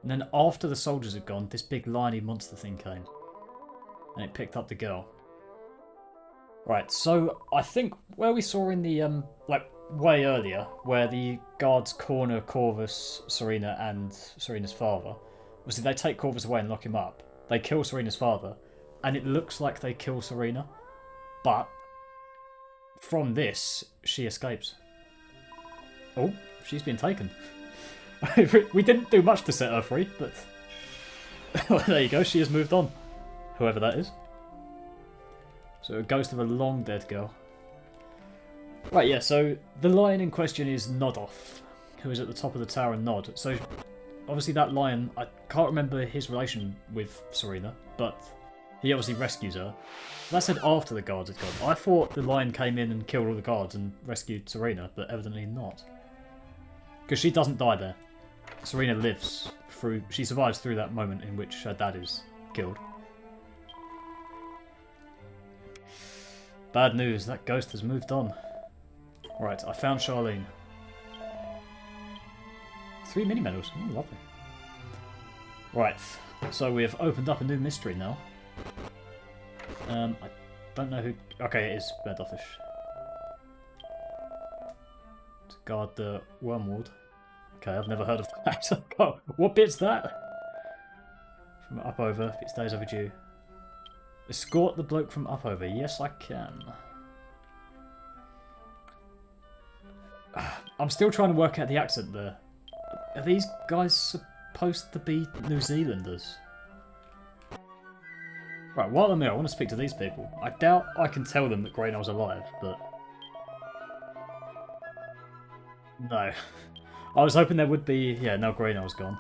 And then after the soldiers had gone, this big liney monster thing came. And it picked up the girl. Right, so I think where we saw in the, way earlier, where the guards corner Corvus, Serena, and Serena's father, was that they take Corvus away and lock him up. They kill Serena's father, and it looks like they kill Serena, but from this, she escapes. Oh, she's been taken. We didn't do much to set her free, but well, there you go, she has moved on. Whoever that is. So a ghost of a long dead girl. Right, yeah, so the lion in question is Nodoff, who is at the top of the tower and Nod. So obviously that lion, I can't remember his relation with Serena, but he obviously rescues her. That said after the guards had gone. I thought the lion came in and killed all the guards and rescued Serena, but evidently not. Because she doesn't die there. Serena lives through, she survives through that moment in which her dad is killed. Bad news, that ghost has moved on. Right, I found Charlene. 3 mini medals. Oh, lovely. Right, so we have opened up a new mystery now. I don't know who... Okay, it is Bedoffish. To guard the Wormwood. Okay, I've never heard of that. Oh, what bit's that? From up over, if it stays overdue. Escort the bloke from up over. Yes, I can. I'm still trying to work out the accent there. Are these guys supposed to be New Zealanders? Right, while I'm here, I want to speak to these people. I doubt I can tell them that Greynail's alive, but... No. I was hoping there would be... Yeah, now Greynail's gone.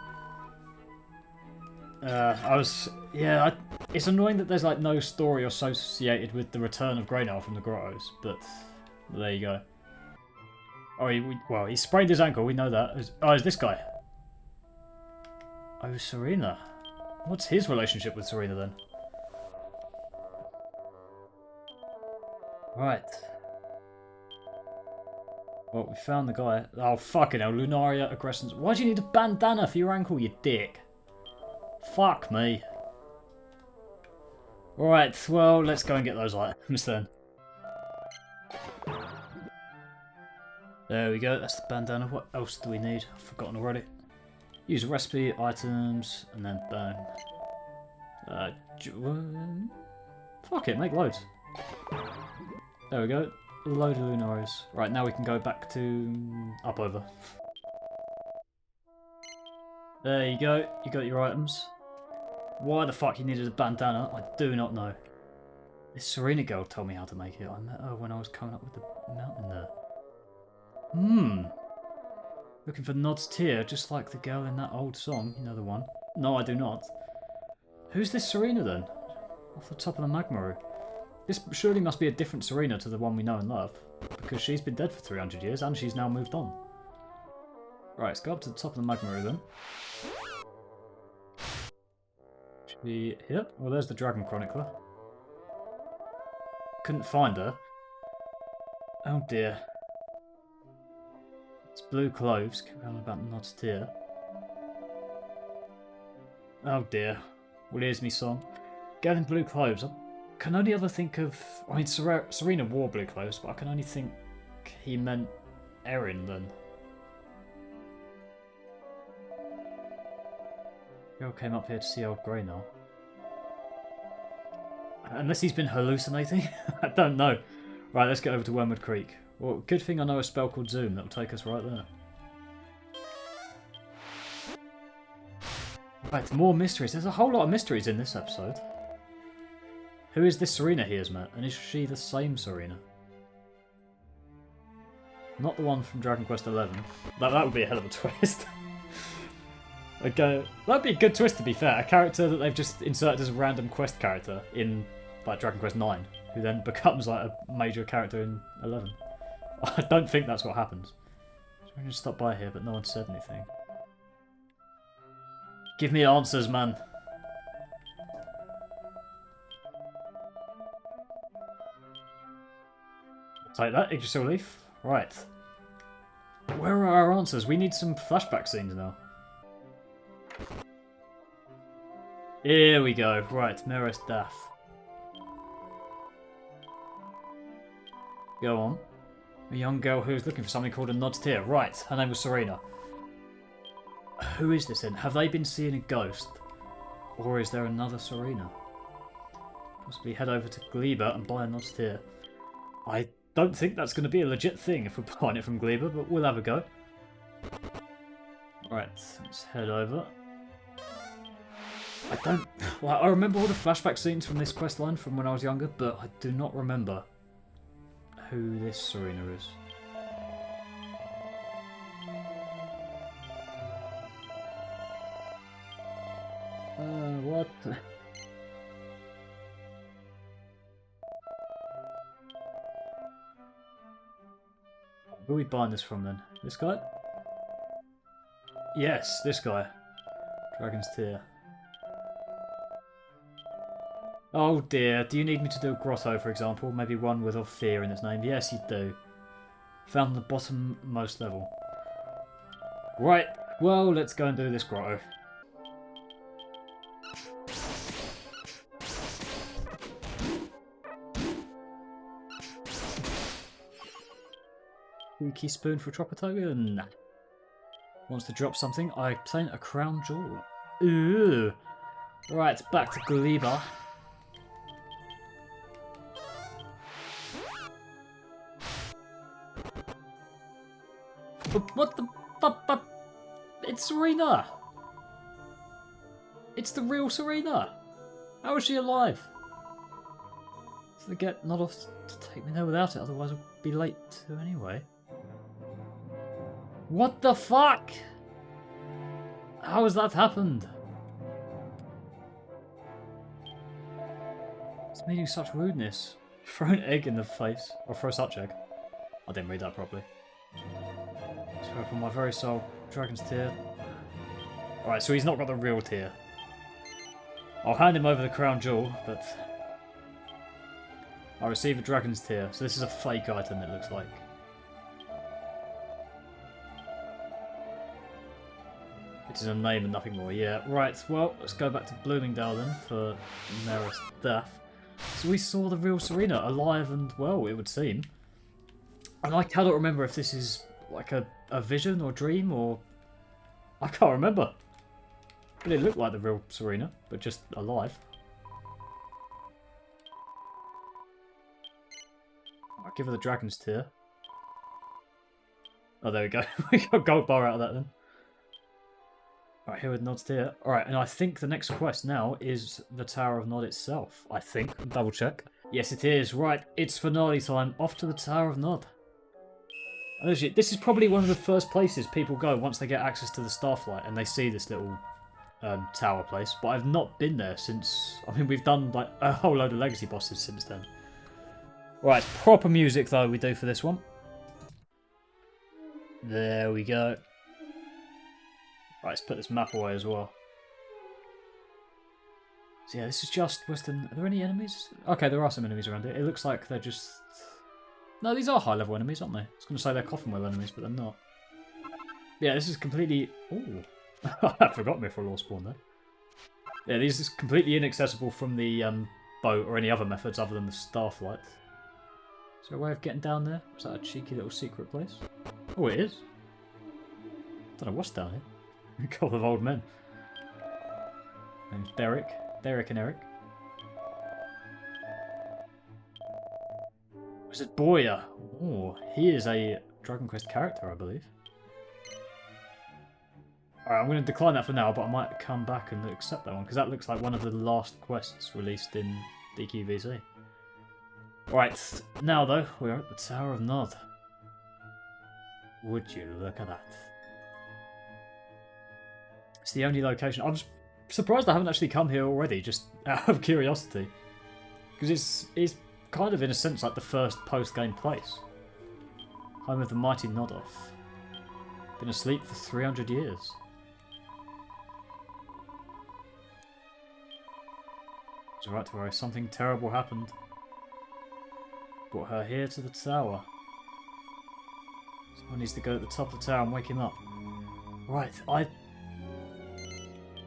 It's annoying that there's like no story associated with the return of Greynell from the grottos, but there you go. Oh, he sprained his ankle, we know that. Oh, is this guy? Oh, Serena. What's his relationship with Serena then? Right. Well, we found the guy. Oh, fucking hell. Lunaria Aggressors. Why do you need a bandana for your ankle, you dick? Fuck me. Right, well, let's go and get those items then. There we go. That's the bandana. What else do we need? I've forgotten already. Use recipe, items, and then burn. Fuck it, make loads. There we go. A load of Lunarias. Right, now we can go back to up over. There you go. You got your items. Why the fuck you needed a bandana, I do not know. This Serena girl told me how to make it. I met her when I was coming up with the mountain there. Looking for Nod's tear, just like the girl in that old song. You know the one. No, I do not. Who's this Serena then? Off the top of the magma. This surely must be a different Serena to the one we know and love, because she's been dead for 300 years and she's now moved on. Right, let's go up to the top of the magma then. Should be here? Well, there's the Dragon Chronicler. Couldn't find her. Oh dear. It's blue cloves. Keep around about Nod's tear. Oh dear. Well, here's me song. Gathering blue cloves. I can only ever think of... I mean, Serena wore blue cloves, but I can only think he meant Erin then. Girl came up here to see old Greynell. Unless he's been hallucinating? I don't know. Right, let's get over to Wormwood Creek. Well, good thing I know a spell called Zoom that'll take us right there. Right, more mysteries. There's a whole lot of mysteries in this episode. Who is this Serena he has met? And is she the same Serena? Not the one from Dragon Quest XI. That would be a hell of a twist. Okay, that'd be a good twist to be fair. A character that they've just inserted as a random quest character in like Dragon Quest IX, who then becomes like a major character in 11. I don't think that's what happens. So I'm going to stop by here, but no one said anything. Give me answers, man. Take that, Yggdrasil leaf. Right. Where are our answers? We need some flashback scenes now. Here we go. Right, Meris Dath. Go on. A young girl who is looking for something called a Nod's Tear. Right, her name was Serena. Who is this then? Have they been seeing a ghost? Or is there another Serena? Possibly head over to Gleba and buy a Nod's Tear. I don't think that's going to be a legit thing if we're buying it from Gleba, but we'll have a go. Right, let's head over. I remember all the flashback scenes from this quest line from when I was younger, but I do not remember who this Serena is. What? Who are we buying this from then? This guy? Yes, this guy. Dragon's Tear. Oh dear, do you need me to do a grotto, for example? Maybe one with fear in its name? Yes, you do. Found the bottommost level. Right, well, let's go and do this grotto. Key spoon for Tropatogan. Wants to drop something. I obtain a crown jewel. Ooh. Right, back to Gleba. What the fuck? It's Serena! It's the real Serena! How is she alive? So get not off to take me there without it, otherwise I'll be late too anyway. What the fuck? How has that happened? It's meaning such rudeness. Throw an egg in the face. Or throw such egg. I didn't read that properly. Swear upon my very soul. Dragon's tear. Alright, so he's not got the real tear. I'll hand him over the crown jewel, but... I receive a dragon's tear. So this is a fake item, it looks like. It is a name and nothing more. Yeah, right. Well, let's go back to Bloomingdale then for Mayor's death. So we saw the real Serena, alive and well, it would seem. And I cannot remember if this is like a vision or dream or... I can't remember. But it looked like the real Serena, but just alive. I'll give her the dragon's tear. Oh, there we go. We got a gold bar out of that then. Alright, here with Nod's tear. Alright, and I think the next quest now is the Tower of Nod itself. I think. Double check. Yes, it is. Right, it's finale time. Off to the Tower of Nod. And this is probably one of the first places people go once they get access to the Starflight and they see this little tower place. But I've not been there since... I mean, we've done like a whole load of legacy bosses since then. Right, proper music though we do for this one. There we go. Right, let's put this map away as well. So yeah, this is just Western... Are there any enemies? Okay, there are some enemies around here. It looks like they're just... No, these are high-level enemies, aren't they? I was going to say they're coffin wheel enemies, but they're not. Yeah, this is completely... Ooh. I forgot me for a law spawn there. Yeah, these is completely inaccessible from the boat or any other methods other than the Starflight. Is there a way of getting down there? Is that a cheeky little secret place? Oh, it is. Don't know what's down here. A couple of old men. Name's Derek. Derek and Eric. Is it Boya? Oh, he is a Dragon Quest character, I believe. Alright, I'm going to decline that for now, but I might come back and accept that one, because that looks like one of the last quests released in DQVZ. Right, now though, we're at the Tower of Nod. Would you look at that? It's the only location. I'm surprised I haven't actually come here already, just out of curiosity. Because it's kind of, in a sense, like the first post-game place. Home of the mighty Nodoff. Been asleep for 300 years. It's alright to worry, something terrible happened. Brought her here to the tower. Someone needs to go to the top of the tower and wake him up. Right,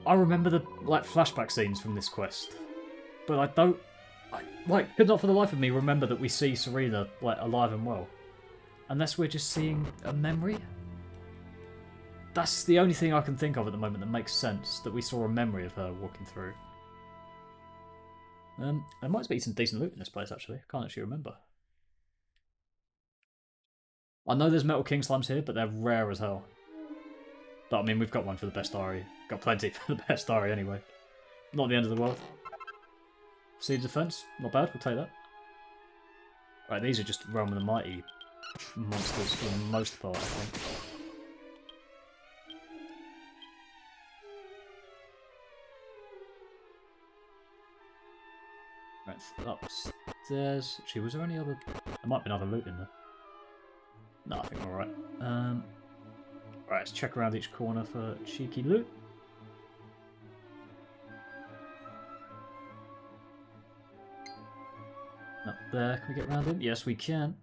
I remember the flashback scenes from this quest, but I could not for the life of me remember that we see Serena alive and well, unless we're just seeing a memory. That's the only thing I can think of at the moment that makes sense, that we saw a memory of her walking through. There might be some decent loot in this place actually. I can't actually remember. I know there's Metal King Slimes here, but they're rare as hell. But I mean, we've got one for the Bestiary. Got plenty for the Bestiary anyway. Not the end of the world. Siege defense, not bad, we'll take that. Right, these are just Realm of the Mighty monsters for the most part, I think. Right, upstairs. Actually, was there any other... There might be another loot in there. No, I think we're alright. Right, let's check around each corner for cheeky loot. Up there, can we get around him? Yes, we can.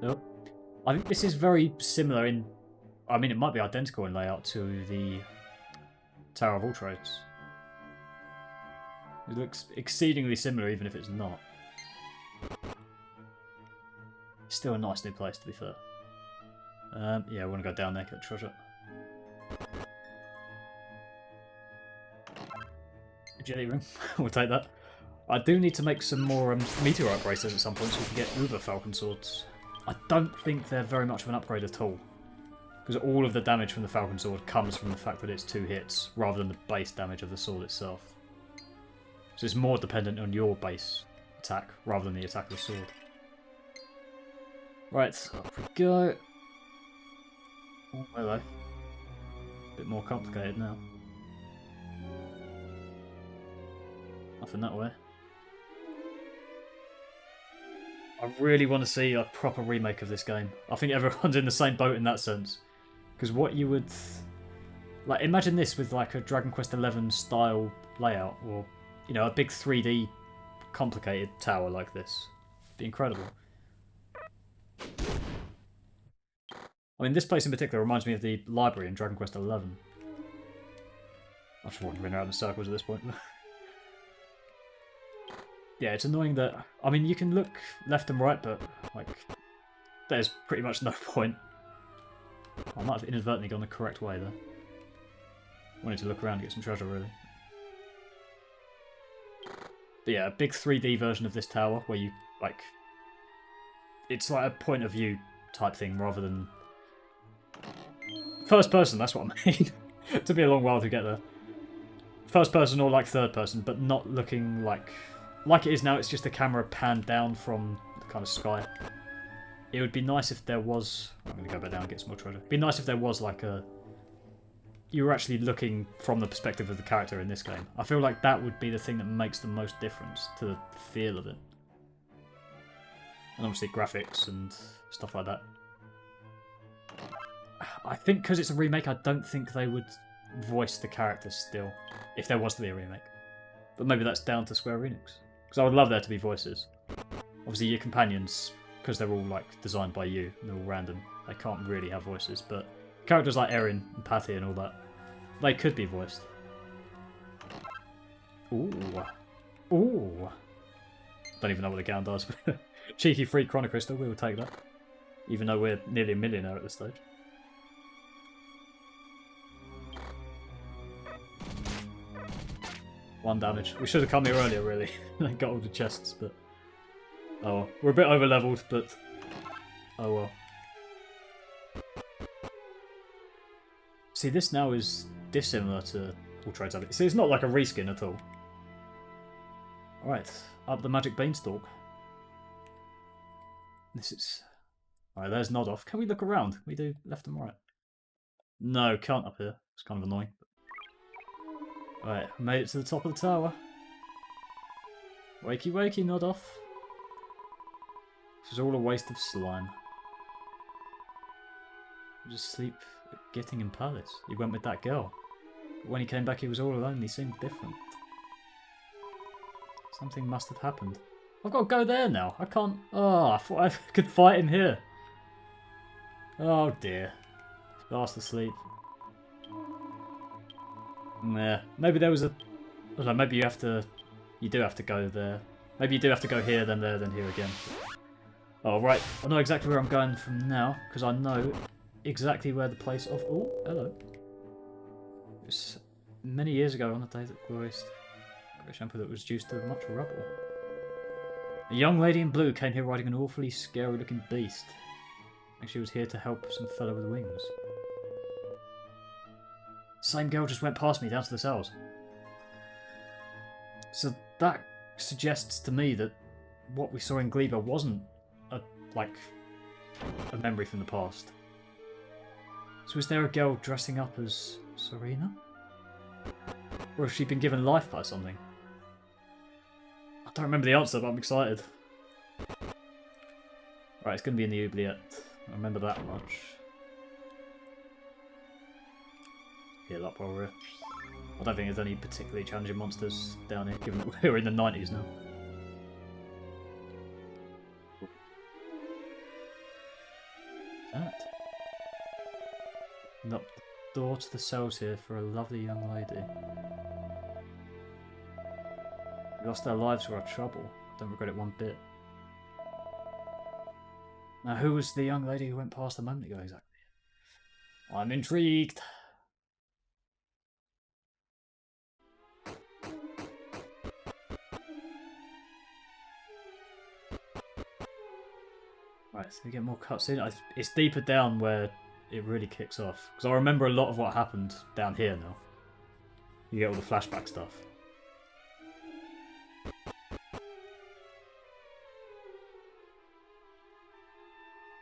Nope. I think this is very similar in... I mean, it might be identical in layout to the Tower of All Trades. It looks exceedingly similar, even if it's not. It's still a nice new place, to be fair. Yeah, I want to go down there, get the treasure. Jelly ring, we'll take that. I do need to make some more meteorite bracelets at some point so we can get Uber Falcon Swords. I don't think they're very much of an upgrade at all. Because all of the damage from the Falcon Sword comes from the fact that it's 2 hits, rather than the base damage of the sword itself. So it's more dependent on your base attack, rather than the attack of the sword. Right, up we go. Oh, hello. A bit more complicated now. Nothing that way. I really want to see a proper remake of this game. I think everyone's in the same boat in that sense. Because what you would... Like, imagine this with like a Dragon Quest XI style layout, or, you know, a big 3D complicated tower like this. It'd be incredible. I mean, this place in particular reminds me of the library in Dragon Quest XI. I'm just wandering around in circles at this point. Yeah, it's annoying that... I mean, you can look left and right, but, like, there's pretty much no point. I might have inadvertently gone the correct way there. Wanted to look around and get some treasure, really. But yeah, a big 3D version of this tower where you, like... It's like a point of view type thing rather than... First person, that's what I mean. It took me a long while to get there. First person or like third person, but not looking like it is now. It's just the camera panned down from the kind of sky. It would be nice if there was... I'm going to go back down and get some more treasure. It'd be nice if there was like a... You were actually looking from the perspective of the character in this game. I feel like that would be the thing that makes the most difference to the feel of it. And obviously graphics and stuff like that. I think because it's a remake, I don't think they would voice the characters still, if there was to be a remake. But maybe that's down to Square Enix. Because I would love there to be voices. Obviously your companions, because they're all like designed by you, they're all random, they can't really have voices, but characters like Erin and Patty and all that, they could be voiced. Ooh. Ooh. Don't even know what the gown does. Cheeky free Chrono Crystal, we will take that. Even though we're nearly a millionaire at this stage. One damage. We should have come here earlier, really. And got all the chests, but... Oh well. We're a bit over-leveled, but... Oh well. See, this now is dissimilar to all trades of it. See, it's not like a reskin at all. Alright, up the magic beanstalk. This is... Alright, there's Nod off. Can we look around? Can we do left and right? No, can't up here. It's kind of annoying. Alright, made it to the top of the tower. Wakey wakey, Nod off. This is all a waste of slime. He was asleep at Gittingen Palace. He went with that girl. But when he came back he was all alone. He seemed different. Something must have happened. I've got to go there now. I can't... Oh, I thought I could fight him here. Oh dear. Fast asleep. Yeah, maybe there was a... I don't know, maybe you have to... You do have to go there. Maybe you do have to go here, then there, then here again. Oh, right. I know exactly where I'm going from now, because I know exactly where the place of... Oh, hello. It was many years ago on the day that glorious emperor that was reduced to much rubble. A young lady in blue came here riding an awfully scary-looking beast. I think she was here to help some fellow with wings. Same girl just went past me down to the cells. So that suggests to me that what we saw in Gleba wasn't a memory from the past. So is there a girl dressing up as Serena? Or has she been given life by something? I don't remember the answer, but I'm excited. Right, it's going to be in the oubliette. I remember that much. Heal up while we're here. I don't think there's any particularly challenging monsters down here, given that we're in the 90s now. That. Knock the door to the cells here for a lovely young lady. We lost our lives for our trouble. Don't regret it one bit. Now, who was the young lady who went past a moment ago exactly? I'm intrigued. Right, so we get more cutscene. It's deeper down where it really kicks off. Because I remember a lot of what happened down here now. You get all the flashback stuff.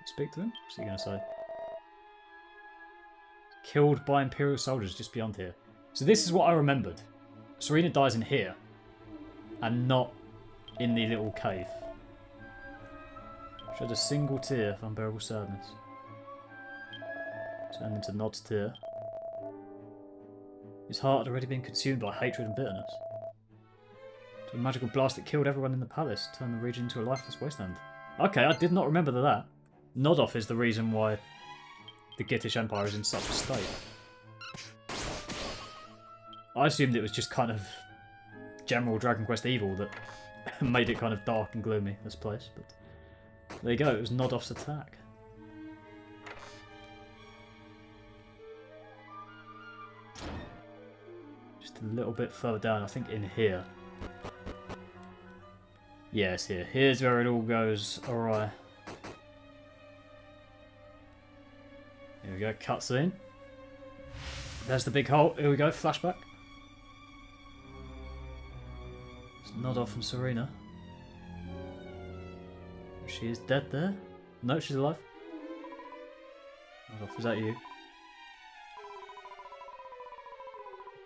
Speak to him? What's he going to say? Killed by Imperial soldiers just beyond here. So this is what I remembered. Serena dies in here. And not in the little cave. Shed a single tear of unbearable sadness. Turned into Nod's tear. His heart had already been consumed by hatred and bitterness. To a magical blast that killed everyone in the palace, turned the region into a lifeless wasteland. Okay, I did not remember that. Nodoff is the reason why the Gittish Empire is in such a state. I assumed it was just kind of general Dragon Quest evil that made it kind of dark and gloomy, this place, but there you go, it was Nodoff's attack. Just a little bit further down, I think in here. Yes, here. Here's where it all goes awry. Here we go, cutscene. There's the big hole. Here we go, flashback. It's Nodoff and Serena. She is dead there. No, she's alive. Nodoff, is that you?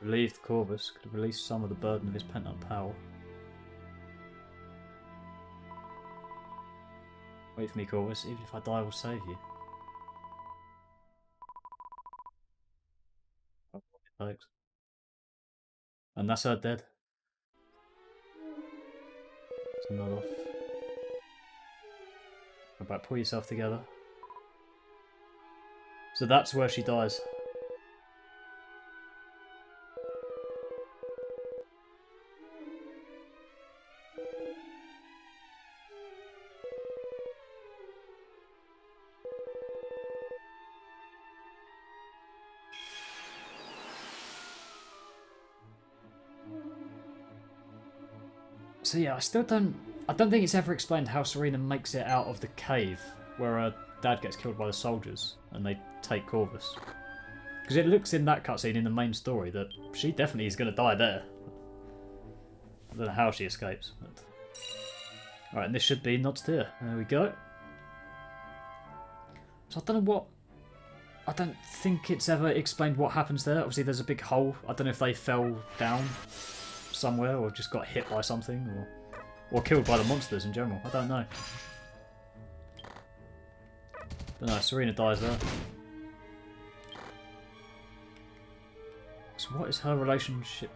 Relieved Corvus could have released some of the burden of his pent-up power. Wait for me, Corvus. Even if I die, I will save you. Thanks. And that's her dead. It's Nodoff. Go back, pull yourself together. So that's where she dies. So yeah, I don't think it's ever explained how Serena makes it out of the cave where her dad gets killed by the soldiers and they take Corvus. Because it looks in that cutscene in the main story that she definitely is going to die there. I don't know how she escapes. But... Alright, and this should be Nod's tear. There we go. So I don't know what... I don't think it's ever explained what happens there. Obviously there's a big hole. I don't know if they fell down somewhere or just got hit by something or killed by the monsters in general. I don't know. But no, Serena dies there. So what is her relationship?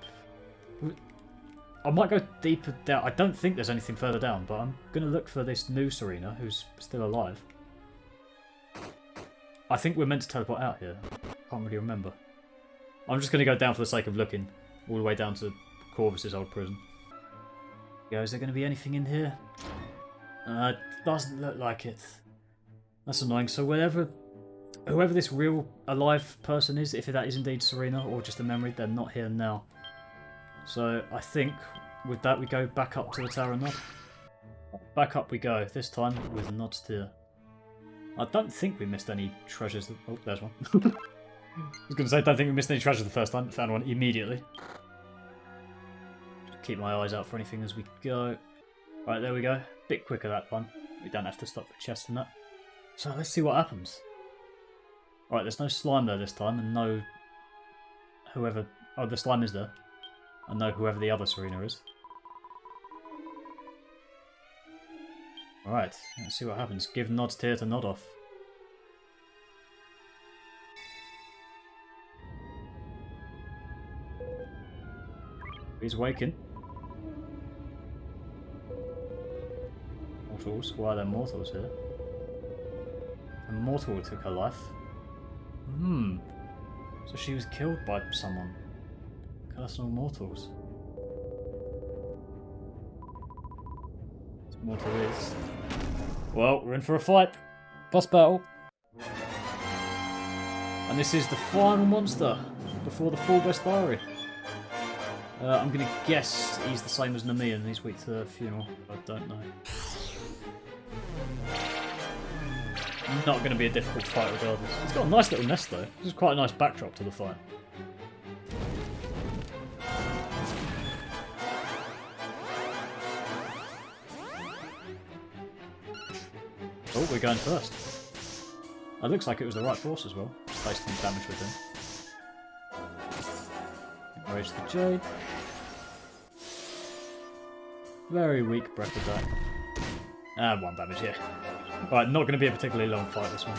I might go deeper down. I don't think there's anything further down, but I'm going to look for this new Serena who's still alive. I think we're meant to teleport out here. Can't really remember. I'm just going to go down for the sake of looking all the way down to Corvus's old prison. Yeah, is there going to be anything in here? It doesn't look like it. That's annoying. So whoever this real alive person is, if that is indeed Serena or just a memory, they're not here now. So I think with that we go back up to the Tower of Nod. Back up we go, this time with Nod's tear. I don't think we missed any treasures. Oh, there's one. I was going to say, I don't think we missed any treasures the first time. Found one immediately. Keep my eyes out for anything as we go. Right, there we go. Bit quicker that one. We don't have to stop for chests and that. So let's see what happens. Right, there's no slime there this time, and no whoever... Oh, the slime is there. I know whoever the other Serena is. Alright, let's see what happens. Give Nod's tear to Nodoff. He's waking. Mortals? Why are there mortals here? A mortal took her life. So she was killed by someone. Personal mortals. This mortal is... Well, we're in for a fight. Boss battle. And this is the final monster before the full Bestiary. I'm going to guess he's the same as Nemean. He's weak to the funeral. I don't know. Not going to be a difficult fight regardless. It's got a nice little nest though. This is quite a nice backdrop to the fight. Oh, we're going first. It looks like it was the right force as well, based on damage with him. Enrage the Jade. Very weak breath attack. And 1 damage, yeah. Alright, not going to be a particularly long fight, this one.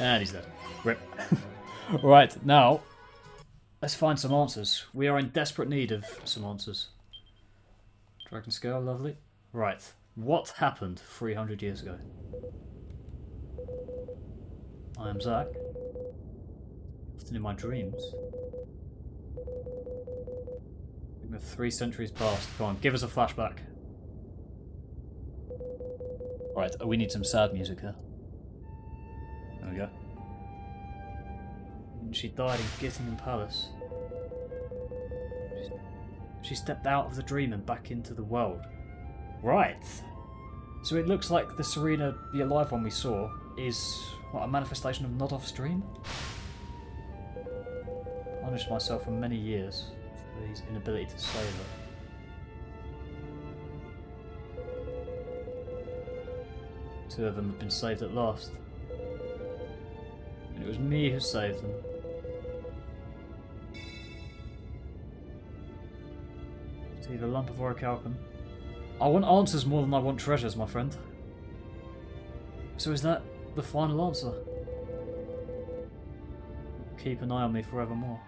And he's dead. Rip. Right, now, let's find some answers. We are in desperate need of some answers. Dragon scale, lovely. Right, what happened 300 years ago? I am Zach. Often in my dreams. We have 3 centuries past. Come on, give us a flashback. Right, we need some sad music here. There we go. She died in Gittingen Palace. She stepped out of the dream and back into the world. Right. So it looks like the Serena, the alive one we saw, is what, a manifestation of Nodov's dream? Punished myself for many years for his inability to save her. Two of them have been saved at last. And it was me who saved them. It's either lump of orichalcum. I want answers more than I want treasures, my friend. So is that the final answer? Keep an eye on me forevermore.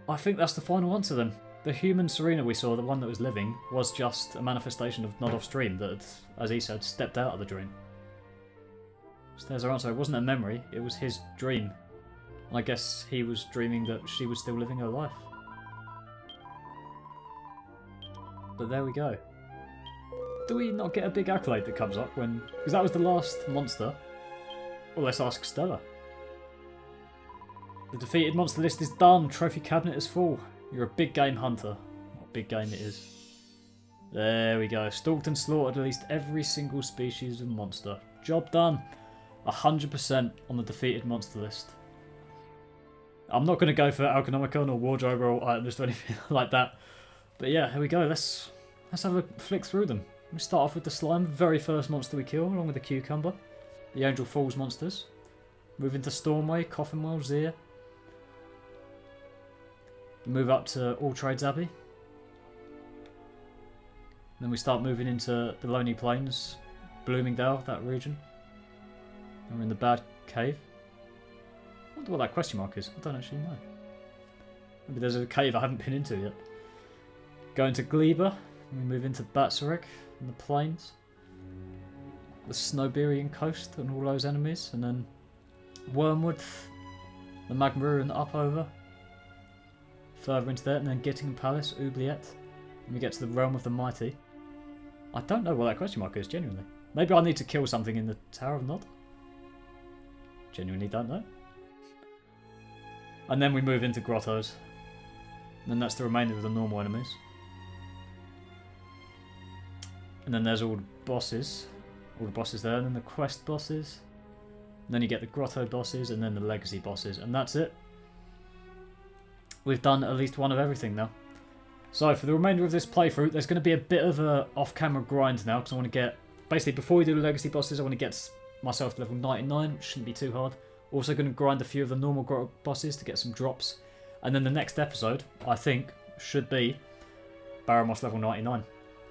I think that's the final answer then. The human Serena we saw, the one that was living, was just a manifestation of Nodov's dream that had, as he said, stepped out of the dream. So there's our answer. It wasn't a memory, it was his dream. I guess he was dreaming that she was still living her life. But there we go. Do we not get a big accolade that comes up when... Because that was the last monster. Well, let's ask Stella. The defeated monster list is done. Trophy cabinet is full. You're a big game hunter. What big game it is. There we go. Stalked and slaughtered at least every single species of monster. Job done. 100% on the defeated monster list. I'm not going to go for Alconomicon or Wardrobe or item list or anything like that. But yeah, here we go. Let's have a flick through them. We start off with the slime, very first monster we kill, along with the cucumber. The Angel Falls monsters. Move into Stormway, Coffinwell, Zir. Move up to All Trades Abbey. Then we start moving into the Lonely Plains, Bloomingdale, that region. And we're in the Bad Cave. I wonder what that question mark is. I don't actually know. Maybe there's a cave I haven't been into yet. Go into Gleba. We move into Bestiary in the plains. The Snowberian coast and all those enemies. And then Wormwood, the Magmaru and up over. Further into there, and then Gittingen Palace, Oubliette. And we get to the Realm of the Mighty. I don't know what that question mark is, genuinely. Maybe I need to kill something in the Tower of Nod? Genuinely don't know. And then we move into Grottos. And then that's the remainder of the normal enemies. And then there's all the bosses. All the bosses there, and then the quest bosses. And then you get the Grotto bosses, and then the Legacy bosses. And that's it. We've done at least one of everything now. So for the remainder of this playthrough, there's going to be a bit of a off-camera grind now, because I want to get... Basically, before we do the Legacy bosses, I want to get myself to level 99, which shouldn't be too hard. Also going to grind a few of the normal Grotto bosses to get some drops. And then the next episode, I think, should be Baramos level 99.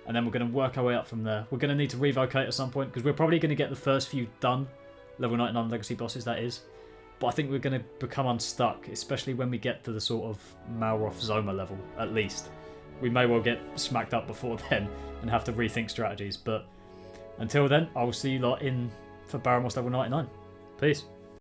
And then we're going to work our way up from there. We're going to need to revocate at some point, because we're probably going to get the first few done. Level 99 Legacy bosses, that is. But I think we're going to become unstuck, especially when we get to the sort of Malroth Zoma level, at least. We may well get smacked up before then and have to rethink strategies. But until then, I will see you lot in for Baramos level 99. Peace.